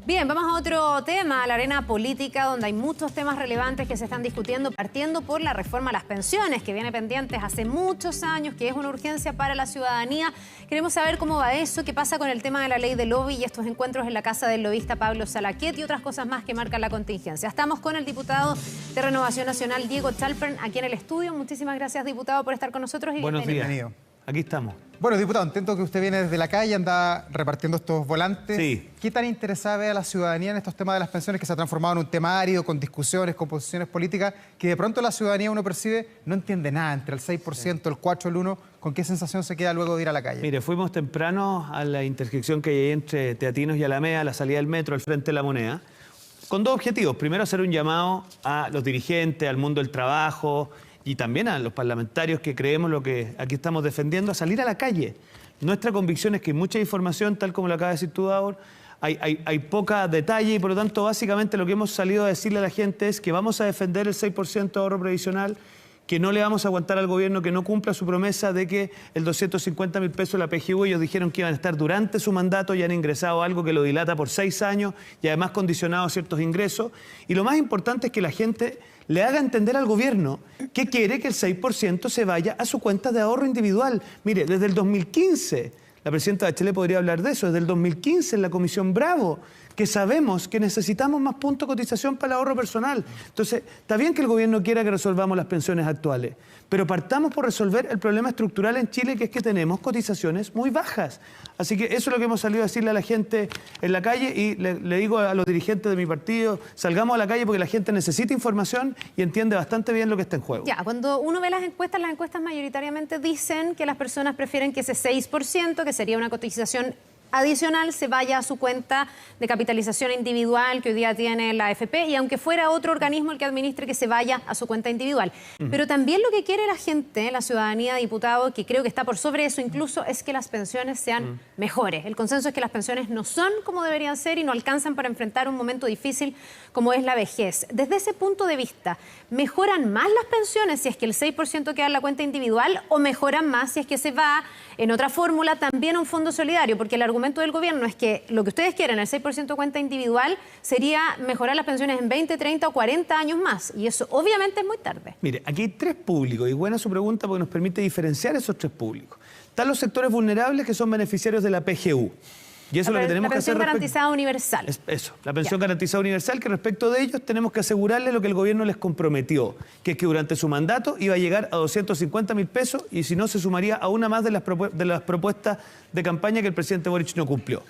Bien, vamos a otro tema, la arena política, donde hay muchos temas relevantes que se están discutiendo, partiendo por la reforma a las pensiones, que viene pendientes hace muchos años, que es una urgencia para la ciudadanía. Queremos saber cómo va eso, qué pasa con el tema de la ley del lobby y estos encuentros en la casa del lobista Pablo Salaquet y otras cosas más que marcan la contingencia. Estamos con el diputado de Renovación Nacional, Diego Chalpern, aquí en el estudio. Muchísimas gracias, diputado, por estar con nosotros. Buenos días. Aquí estamos. Bueno, diputado, entiendo que usted viene desde la calle, anda repartiendo estos volantes. Sí. ¿Qué tan interesada ve a la ciudadanía en estos temas de las pensiones que se ha transformado en un tema árido, con discusiones, con posiciones políticas, que de pronto la ciudadanía, uno percibe, no entiende nada, entre el 6%, el 4%, el 1%? ¿Con qué sensación se queda luego de ir a la calle? Mire, fuimos temprano a la intersección que hay entre Teatinos y Alameda, a la salida del metro, al frente de la Moneda, con dos objetivos. Primero, hacer un llamado a los dirigentes, al mundo del trabajo y también a los parlamentarios que creemos lo que aquí estamos defendiendo, a salir a la calle. Nuestra convicción es que hay mucha información, tal como lo acaba de decir tú, Davor, hay poca detalle y por lo tanto básicamente lo que hemos salido a decirle a la gente es que vamos a defender el 6% de ahorro previsional, que no le vamos a aguantar al gobierno que no cumpla su promesa de que el 250.000 pesos de la PGU, ellos dijeron que iban a estar durante su mandato y han ingresado algo que lo dilata por 6 años y además condicionado a ciertos ingresos. Y lo más importante es que la gente le haga entender al gobierno que quiere que el 6% se vaya a su cuenta de ahorro individual. Mire, desde el 2015, la presidenta Bachelet podría hablar de eso, desde el 2015 en la Comisión Bravo, que sabemos que necesitamos más puntos de cotización para el ahorro personal. Entonces, está bien que el gobierno quiera que resolvamos las pensiones actuales, pero partamos por resolver el problema estructural en Chile, que es que tenemos cotizaciones muy bajas. Así que eso es lo que hemos salido a decirle a la gente en la calle y le digo a los dirigentes de mi partido, salgamos a la calle porque la gente necesita información y entiende bastante bien lo que está en juego. Ya, cuando uno ve las encuestas mayoritariamente dicen que las personas prefieren que ese 6%, que sería una cotización adicional, se vaya a su cuenta de capitalización individual que hoy día tiene la AFP, y aunque fuera otro organismo el que administre, que se vaya a su cuenta individual. Pero también lo que quiere la gente, la ciudadanía, diputado, que creo que está por sobre eso incluso, es que las pensiones sean mejores. El consenso es que las pensiones no son como deberían ser y no alcanzan para enfrentar un momento difícil como es la vejez. Desde ese punto de vista, ¿mejoran más las pensiones si es que el 6% queda en la cuenta individual o mejoran más si es que se va en otra fórmula también a un fondo solidario? Porque el argumento del gobierno es que lo que ustedes quieren, el 6% cuenta individual, sería mejorar las pensiones en 20, 30 o 40 años más. Y eso obviamente es muy tarde. Mire, aquí hay tres públicos, y buena su pregunta porque nos permite diferenciar esos tres públicos. Están los sectores vulnerables que son beneficiarios de la PGU. Y eso es lo que tenemos que hacer. La pensión garantizada universal. Eso, la pensión garantizada universal, que respecto de ellos tenemos que asegurarle lo que el gobierno les comprometió, que es que durante su mandato iba a llegar a 250.000 pesos y si no se sumaría a una más de las propuestas de campaña que el presidente Boric no cumplió.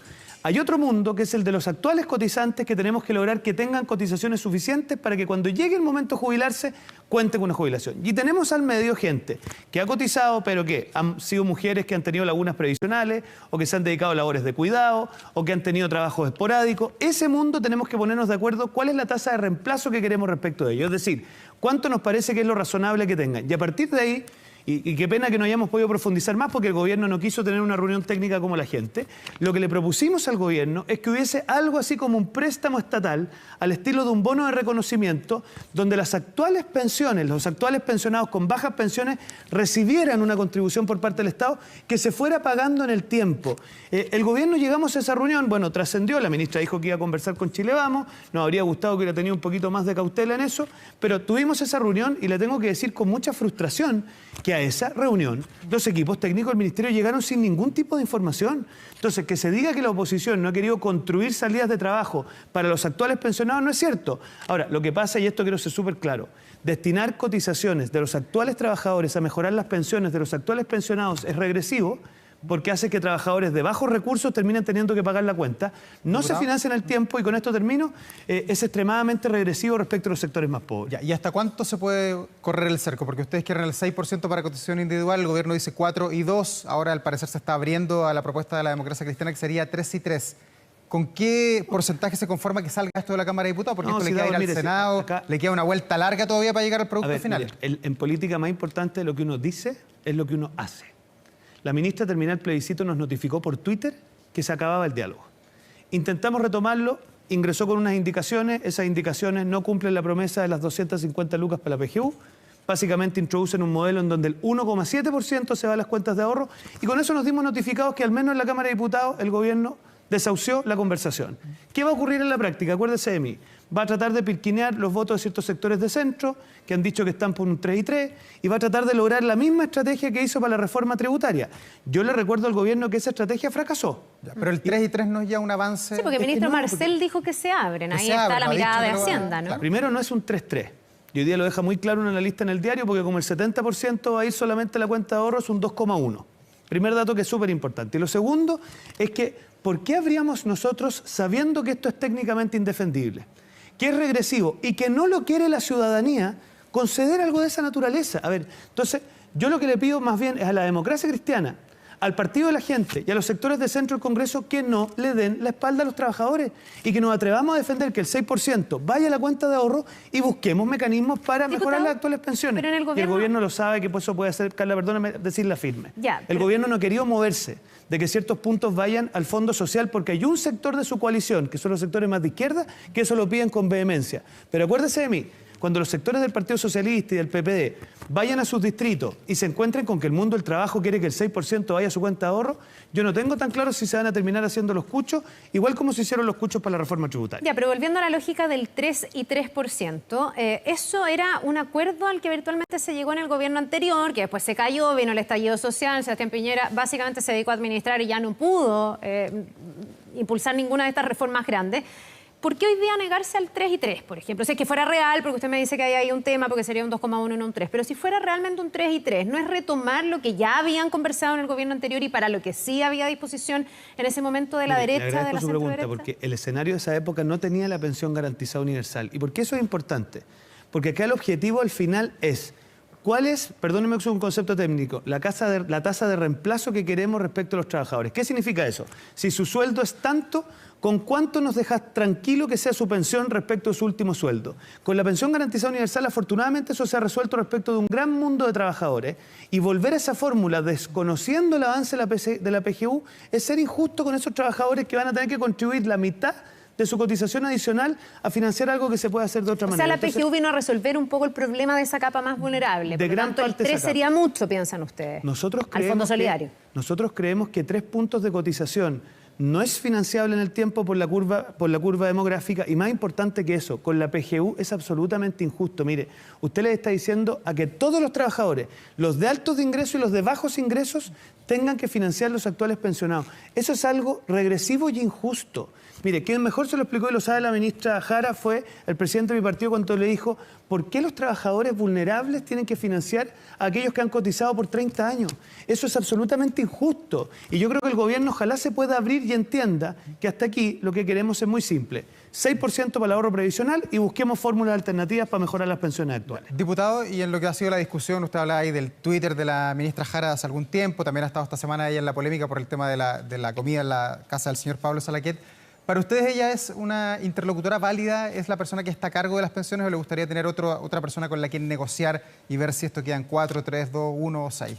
Hay otro mundo, que es el de los actuales cotizantes, que tenemos que lograr que tengan cotizaciones suficientes para que cuando llegue el momento de jubilarse, cuenten con una jubilación. Y tenemos al medio gente que ha cotizado, pero que han sido mujeres que han tenido lagunas previsionales, o que se han dedicado a labores de cuidado, o que han tenido trabajos esporádicos. Ese mundo tenemos que ponernos de acuerdo cuál es la tasa de reemplazo que queremos respecto de ello. Es decir, cuánto nos parece que es lo razonable que tengan. Y a partir de ahí, y qué pena que no hayamos podido profundizar más porque el gobierno no quiso tener una reunión técnica como la gente, lo que le propusimos al gobierno es que hubiese algo así como un préstamo estatal al estilo de un bono de reconocimiento donde las actuales pensiones, los actuales pensionados con bajas pensiones recibieran una contribución por parte del Estado que se fuera pagando en el tiempo. El gobierno, llegamos a esa reunión, bueno, trascendió, la ministra dijo que iba a conversar con Chile Vamos, nos habría gustado que hubiera tenido un poquito más de cautela en eso, pero tuvimos esa reunión y le tengo que decir con mucha frustración que a esa reunión los equipos técnicos del ministerio llegaron sin ningún tipo de información. Entonces, que se diga que la oposición no ha querido construir salidas de trabajo para los actuales pensionados no es cierto. Ahora, lo que pasa, y esto quiero ser súper claro, destinar cotizaciones de los actuales trabajadores a mejorar las pensiones de los actuales pensionados es regresivo, porque hace que trabajadores de bajos recursos terminen teniendo que pagar la cuenta, no se financian el tiempo y con esto termino, es extremadamente regresivo respecto a los sectores más pobres. Ya, ¿y hasta cuánto se puede correr el cerco? Porque ustedes quieren el 6% para cotización individual, el gobierno dice 4 y 2, ahora al parecer se está abriendo a la propuesta de la democracia cristiana que sería 3 y 3. ¿Con qué porcentaje se conforma que salga esto de la Cámara de Diputados? Porque esto le queda ir al Senado, acá le queda una vuelta larga todavía para llegar al producto final. Mire, en política más importante de lo que uno dice es lo que uno hace. La ministra, terminal el plebiscito, nos notificó por Twitter que se acababa el diálogo. Intentamos retomarlo, ingresó con unas indicaciones, esas indicaciones no cumplen la promesa de las 250 lucas para la PGU, básicamente introducen un modelo en donde el 1,7% se va a las cuentas de ahorro y con eso nos dimos notificados que al menos en la Cámara de Diputados el gobierno desahució la conversación. ¿Qué va a ocurrir en la práctica? Acuérdese de mí. Va a tratar de pirquinear los votos de ciertos sectores de centro, que han dicho que están por un 3 y 3, y va a tratar de lograr la misma estrategia que hizo para la reforma tributaria. Yo le recuerdo al gobierno que esa estrategia fracasó. Ya, pero el 3 y 3 no es ya un avance. Sí, porque el ministro Marcel dijo que se abren. Ahí está la mirada de Hacienda, ¿no? Claro. Primero, no es un 3-3. Y hoy día lo deja muy claro una lista en el diario, porque como el 70% va a ir solamente a la cuenta de ahorro, es un 2,1. Primer dato que es súper importante. Y lo segundo es que, ¿por qué habríamos nosotros, sabiendo que esto es técnicamente indefendible, que es regresivo y que no lo quiere la ciudadanía, conceder algo de esa naturaleza? A ver, entonces, yo lo que le pido más bien es a la democracia cristiana, al Partido de la Gente y a los sectores de centro del Congreso que no le den la espalda a los trabajadores y que nos atrevamos a defender que el 6% vaya a la cuenta de ahorro y busquemos mecanismos para mejorar las actuales pensiones. Pero en el gobierno... Y el gobierno lo sabe, que eso puede hacer, Carla, perdóname decirla firme. Ya, El gobierno no ha querido moverse de que ciertos puntos vayan al fondo social porque hay un sector de su coalición, que son los sectores más de izquierda, que eso lo piden con vehemencia. Pero acuérdese de mí, cuando los sectores del Partido Socialista y del PPD vayan a sus distritos y se encuentren con que el mundo del trabajo quiere que el 6% vaya a su cuenta de ahorro, yo no tengo tan claro si se van a terminar haciendo los cuchos, igual como se hicieron los cuchos para la reforma tributaria. Ya, pero volviendo a la lógica del 3 y 3%, eso era un acuerdo al que virtualmente se llegó en el gobierno anterior, que después se cayó, vino el estallido social, Sebastián Piñera básicamente se dedicó a administrar y ya no pudo impulsar ninguna de estas reformas grandes. ¿Por qué hoy día negarse al 3 y 3, por ejemplo? Si es que fuera real, porque usted me dice que hay ahí un tema, porque sería un 2,1 y no un 3, pero si fuera realmente un 3 y 3, ¿no es retomar lo que ya habían conversado en el gobierno anterior y para lo que sí había disposición en ese momento de la derecha, de la centro-derecha? Porque el escenario de esa época no tenía la pensión garantizada universal. ¿Y por qué eso es importante? Porque acá el objetivo al final es... ¿Cuál es, perdónenme que es un concepto técnico, la tasa de reemplazo que queremos respecto a los trabajadores? ¿Qué significa eso? Si su sueldo es tanto, ¿con cuánto nos dejas tranquilo que sea su pensión respecto a su último sueldo? Con la pensión garantizada universal, afortunadamente, eso se ha resuelto respecto de un gran mundo de trabajadores. Y volver a esa fórmula, desconociendo el avance de la PGU, es ser injusto con esos trabajadores que van a tener que contribuir la mitad de su cotización adicional a financiar algo que se puede hacer de otra manera. O sea, la PGU vino a resolver un poco el problema de esa capa más vulnerable. Por lo tanto, el 3 sería mucho, piensan ustedes, al Fondo Solidario. Nosotros creemos que 3 puntos de cotización no es financiable en el tiempo por la curva demográfica, y más importante que eso, con la PGU es absolutamente injusto. Mire, usted le está diciendo a que todos los trabajadores, los de altos ingresos y los de bajos ingresos, tengan que financiar los actuales pensionados. Eso es algo regresivo y injusto. Mire, quien mejor se lo explicó y lo sabe la ministra Jara fue el presidente de mi partido cuando le dijo: ¿por qué los trabajadores vulnerables tienen que financiar a aquellos que han cotizado por 30 años? Eso es absolutamente injusto. Y yo creo que el gobierno ojalá se pueda abrir y entienda que hasta aquí lo que queremos es muy simple. 6% para el ahorro previsional y busquemos fórmulas alternativas para mejorar las pensiones actuales. Diputado, y en lo que ha sido la discusión, usted hablaba ahí del Twitter de la ministra Jara hace algún tiempo, también ha estado esta semana ella en la polémica por el tema de la comida en la casa del señor Pablo Salaquet. ¿Para ustedes ella es una interlocutora válida? ¿Es la persona que está a cargo de las pensiones o le gustaría tener otra persona con la que negociar y ver si esto queda en 4, 3, 2, 1 o 6?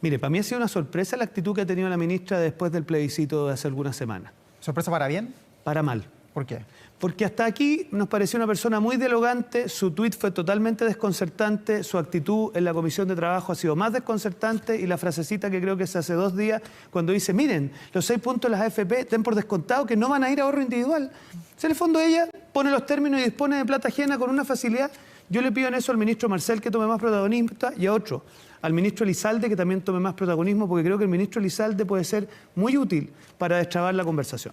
Mire, para mí ha sido una sorpresa la actitud que ha tenido la ministra después del plebiscito de hace algunas semanas. ¿Sorpresa para bien? Para mal. ¿Por qué? Porque hasta aquí nos pareció una persona muy dialogante, su tuit fue totalmente desconcertante, su actitud en la Comisión de Trabajo ha sido más desconcertante, y la frasecita que creo que es hace 2 días, cuando dice: miren, los 6 puntos de las AFP den por descontado que no van a ir a ahorro individual. O sea, en el fondo ella pone los términos y dispone de plata ajena con una facilidad. Yo le pido en eso al ministro Marcel que tome más protagonismo, y a otro, al ministro Elizalde, que también tome más protagonismo, porque creo que el ministro Elizalde puede ser muy útil para destrabar la conversación.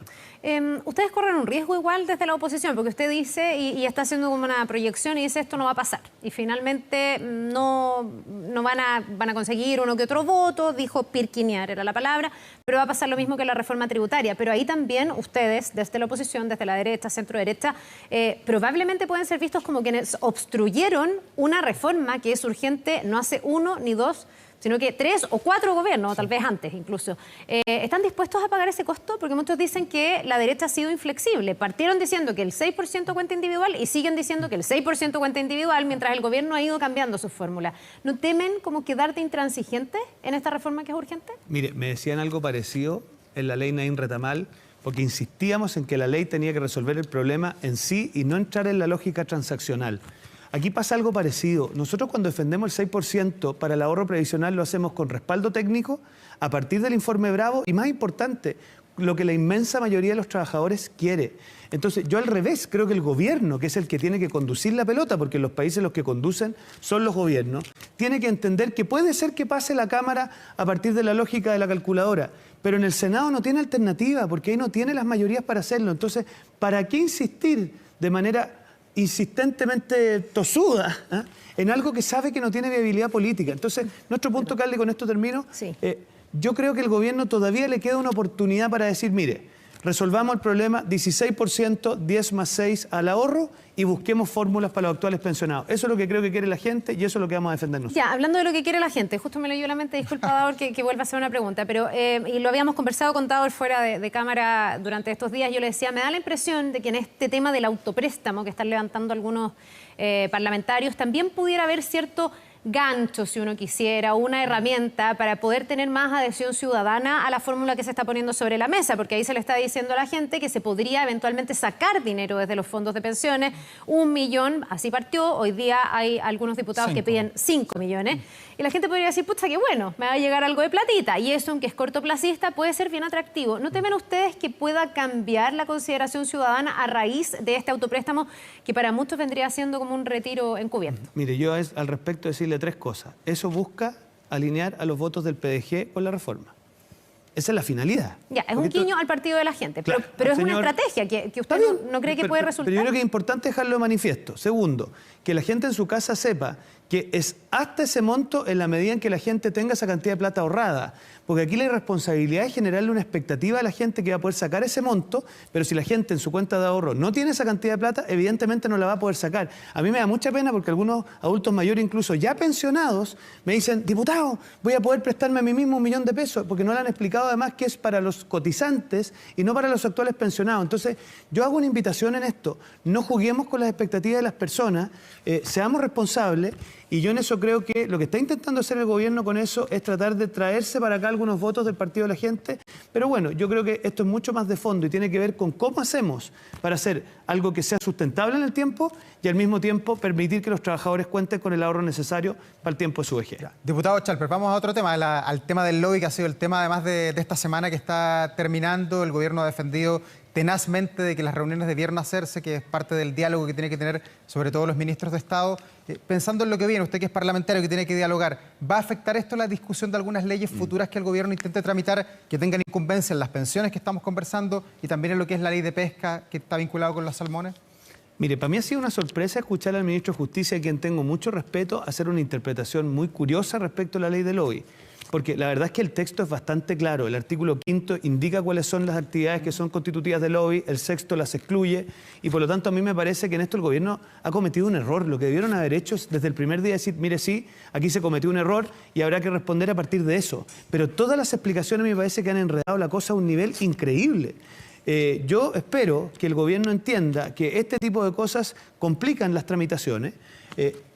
Ustedes corren un riesgo igual desde la oposición, porque usted dice y está haciendo como una proyección y dice: esto no va a pasar. Y finalmente no van a conseguir uno que otro voto, dijo pirquinear era la palabra, pero va a pasar lo mismo que la reforma tributaria. Pero ahí también ustedes, desde la oposición, desde la derecha, centro derecha, probablemente pueden ser vistos como quienes obstruyeron una reforma que es urgente no hace 1 ni 2, sino que 3 o 4 gobiernos, o tal vez antes incluso. ¿Están dispuestos a pagar ese costo? Porque muchos dicen que la derecha ha sido inflexible. Partieron diciendo que el 6% cuenta individual y siguen diciendo que el 6% cuenta individual, mientras el gobierno ha ido cambiando su fórmula. ¿No temen como quedarte intransigentes en esta reforma que es urgente? Mire, me decían algo parecido en la ley Naín Retamal, porque insistíamos en que la ley tenía que resolver el problema en sí y no entrar en la lógica transaccional. Aquí pasa algo parecido. Nosotros cuando defendemos el 6% para el ahorro previsional lo hacemos con respaldo técnico, a partir del informe Bravo, y más importante, lo que la inmensa mayoría de los trabajadores quiere. Entonces, yo al revés, creo que el gobierno, que es el que tiene que conducir la pelota, porque en los países los que conducen son los gobiernos, tiene que entender que puede ser que pase la Cámara a partir de la lógica de la calculadora, pero en el Senado no tiene alternativa, porque ahí no tiene las mayorías para hacerlo. Entonces, ¿para qué insistir de manera insistentemente tosuda en algo que sabe que no tiene viabilidad política? Entonces, nuestro punto, Carly, con esto termino, Sí. Yo creo que el gobierno todavía le queda una oportunidad para decir, mire, resolvamos el problema 16%, 10 más 6 al ahorro y busquemos fórmulas para los actuales pensionados. Eso es lo que creo que quiere la gente y eso es lo que vamos a defender nosotros. Ya, hablando de lo que quiere la gente, justo me leyó la mente, disculpa, Daur, que vuelva a hacer una pregunta, pero y lo habíamos conversado con Daur fuera de cámara durante estos días. Yo le decía, me da la impresión de que en este tema del autopréstamo que están levantando algunos parlamentarios, también pudiera haber cierto gancho, si uno quisiera, una herramienta para poder tener más adhesión ciudadana a la fórmula que se está poniendo sobre la mesa, porque ahí se le está diciendo a la gente que se podría eventualmente sacar dinero desde los fondos de pensiones, 1 millón, así partió, hoy día hay algunos diputados que piden 5 millones, y la gente podría decir, pucha, qué bueno, me va a llegar algo de platita, y eso, aunque es cortoplacista, puede ser bien atractivo. ¿No temen ustedes que pueda cambiar la consideración ciudadana a raíz de este autopréstamo, que para muchos vendría siendo como un retiro encubierto? Mire, yo al respecto decirle 3 cosas. Eso busca alinear a los votos del PDG con la reforma. Esa es la finalidad. Ya, es un guiño al partido de la gente, Claro, pero es señor, una estrategia que usted no cree que puede resultar. Pero yo creo que es importante dejarlo de manifiesto. Segundo, que la gente en su casa sepa que es hasta ese monto en la medida en que la gente tenga esa cantidad de plata ahorrada. Porque aquí la irresponsabilidad es generarle una expectativa a la gente que va a poder sacar ese monto, pero si la gente en su cuenta de ahorro no tiene esa cantidad de plata, evidentemente no la va a poder sacar. A mí me da mucha pena porque algunos adultos mayores, incluso ya pensionados, me dicen, diputado, voy a poder prestarme a mí mismo 1 millón de pesos, porque no le han explicado además que es para los cotizantes y no para los actuales pensionados. Entonces, yo hago una invitación en esto, no juguemos con las expectativas de las personas, seamos responsables. Y yo en eso creo que lo que está intentando hacer el gobierno con eso es tratar de traerse para acá algunos votos del partido de la gente. Pero bueno, yo creo que esto es mucho más de fondo y tiene que ver con cómo hacemos para hacer algo que sea sustentable en el tiempo y al mismo tiempo permitir que los trabajadores cuenten con el ahorro necesario para el tiempo de su vejez. Diputado Chalper, vamos a otro tema, al tema del lobby, que ha sido el tema además de esta semana que está terminando. El gobierno ha defendido tenazmente de que las reuniones debieron hacerse, que es parte del diálogo que tiene que tener sobre todo los ministros de Estado. Pensando en lo que viene, usted que es parlamentario, que tiene que dialogar, ¿va a afectar esto la discusión de algunas leyes futuras que el gobierno intente tramitar, que tengan incumbencia en las pensiones que estamos conversando y también en lo que es la ley de pesca que está vinculado con los salmones? Mire, para mí ha sido una sorpresa escuchar al ministro de Justicia, a quien tengo mucho respeto, hacer una interpretación muy curiosa respecto a la ley del lobby. Porque la verdad es que el texto es bastante claro. El artículo 5º indica cuáles son las actividades que son constitutivas de lobby, el 6º las excluye y por lo tanto a mí me parece que en esto el gobierno ha cometido un error. Lo que debieron haber hecho es desde el primer día decir, mire sí, aquí se cometió un error y habrá que responder a partir de eso. Pero todas las explicaciones me parece que han enredado la cosa a un nivel increíble. Yo espero que el gobierno entienda que este tipo de cosas complican las tramitaciones.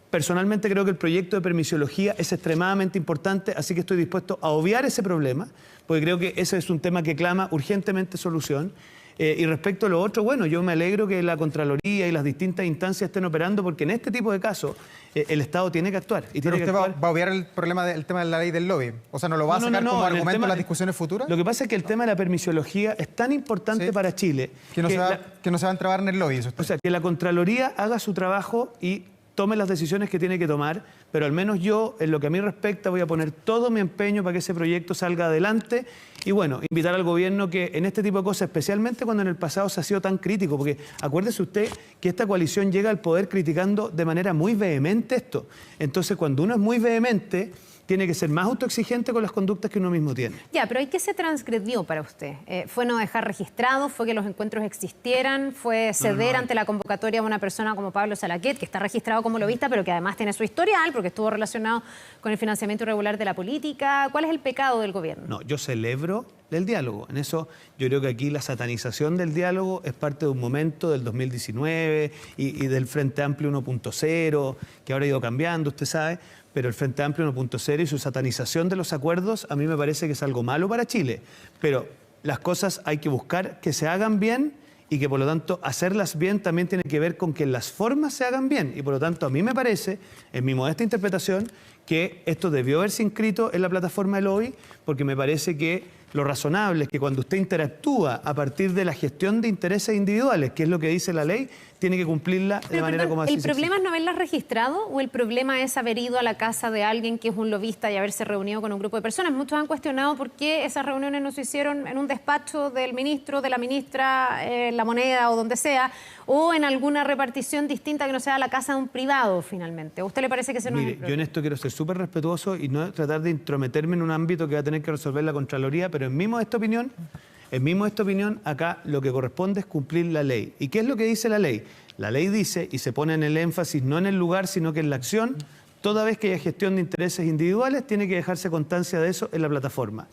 Personalmente creo que el proyecto de permisología es extremadamente importante, así que estoy dispuesto a obviar ese problema, porque creo que ese es un tema que clama urgentemente solución. Y respecto a lo otro, bueno, yo me alegro que la Contraloría y las distintas instancias estén operando, porque en este tipo de casos el Estado tiene que actuar. Y ¿Pero tiene usted que actuar. va a obviar el tema de la ley del lobby? O sea, ¿no lo va a sacar como argumento en las discusiones futuras? Lo que pasa es que el tema de la permisología es tan importante para Chile que no se va a entrabar en el lobby. O sea, que la Contraloría haga su trabajo y tome las decisiones que tiene que tomar, pero al menos yo, en lo que a mí respecta, voy a poner todo mi empeño para que ese proyecto salga adelante y bueno, invitar al gobierno que en este tipo de cosas, especialmente cuando en el pasado se ha sido tan crítico, porque acuérdese usted que esta coalición llega al poder criticando de manera muy vehemente esto. Entonces, cuando uno es muy vehemente, tiene que ser más autoexigente con las conductas que uno mismo tiene. Ya, pero ¿y qué se transgredió para usted? ¿Fue no dejar registrado? ¿Fue que los encuentros existieran? ¿Fue ceder ante la convocatoria a una persona como Pablo Salaquet, que está registrado como lobista, pero que además tiene su historial, porque estuvo relacionado con el financiamiento irregular de la política? ¿Cuál es el pecado del gobierno? No, yo celebro el diálogo. En eso yo creo que aquí la satanización del diálogo es parte de un momento del 2019 y del Frente Amplio 1.0, que ahora ha ido cambiando, usted sabe. Pero el Frente Amplio 1.0 y su satanización de los acuerdos a mí me parece que es algo malo para Chile. Pero las cosas hay que buscar que se hagan bien y que por lo tanto hacerlas bien también tiene que ver con que las formas se hagan bien. Y por lo tanto a mí me parece, en mi modesta interpretación, que esto debió haberse inscrito en la plataforma de lobby porque me parece que lo razonable es que cuando usted interactúa a partir de la gestión de intereses individuales, que es lo que dice la ley, tiene que cumplirla de Pero, manera perdón, como así ¿el se problema es exige. no haberlas registrado o el problema es haber ido a la casa de alguien que es un lobista y haberse reunido con un grupo de personas? Muchos han cuestionado por qué esas reuniones no se hicieron en un despacho del ministro, de la ministra, La Moneda o donde sea, o en alguna repartición distinta que no sea la casa de un privado finalmente. ¿A usted le parece que ese no es el Mire, yo en problema? esto quiero ser súper respetuoso y no tratar de intrometerme en un ámbito que va a tener que resolver la Contraloría, pero en mi modesta opinión, acá lo que corresponde es cumplir la ley. ¿Y qué es lo que dice la ley? La ley dice, y se pone en el énfasis no en el lugar, sino que en la acción, toda vez que haya gestión de intereses individuales, tiene que dejarse constancia de eso en la plataforma.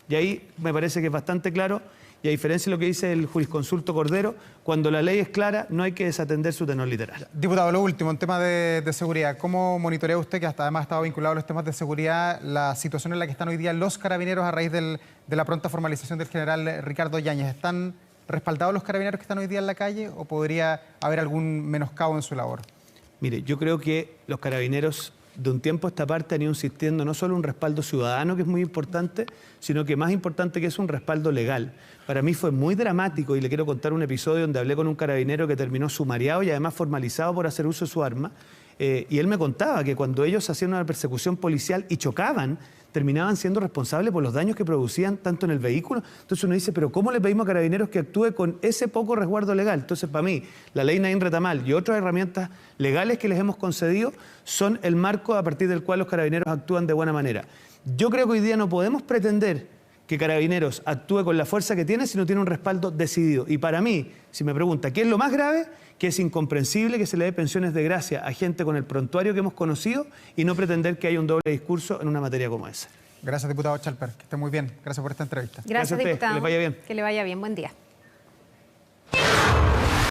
Y ahí me parece que es bastante claro, y a diferencia de lo que dice el jurisconsulto Cordero, cuando la ley es clara, no hay que desatender su tenor literal. Diputado, lo último, en tema de seguridad, ¿cómo monitorea usted, que hasta además ha estado vinculado a los temas de seguridad, la situación en la que están hoy día los carabineros a raíz de la pronta formalización del general Ricardo Yáñez? ¿Están respaldados los carabineros que están hoy día en la calle o podría haber algún menoscabo en su labor? Mire, yo creo que los carabineros de un tiempo a esta parte han ido insistiendo no solo un respaldo ciudadano, que es muy importante, sino que más importante que es un respaldo legal. Para mí fue muy dramático y le quiero contar un episodio donde hablé con un carabinero que terminó sumariado y además formalizado por hacer uso de su arma. Y él me contaba que cuando ellos hacían una persecución policial y chocaban, terminaban siendo responsables por los daños que producían tanto en el vehículo. Entonces uno dice, pero ¿cómo le pedimos a Carabineros que actúe con ese poco resguardo legal? Entonces, para mí, la ley Naín Retamal y otras herramientas legales que les hemos concedido son el marco a partir del cual los Carabineros actúan de buena manera. Yo creo que hoy día no podemos pretender que Carabineros actúe con la fuerza que tiene si no tiene un respaldo decidido. Y para mí, si me pregunta, ¿qué es lo más grave? Que es incomprensible que se le dé pensiones de gracia a gente con el prontuario que hemos conocido y no pretender que haya un doble discurso en una materia como esa. Gracias, diputado Chalper. Que esté muy bien. Gracias por esta entrevista. Gracias, Gracias a usted. diputado. Que le vaya bien. Que le vaya bien. Buen día.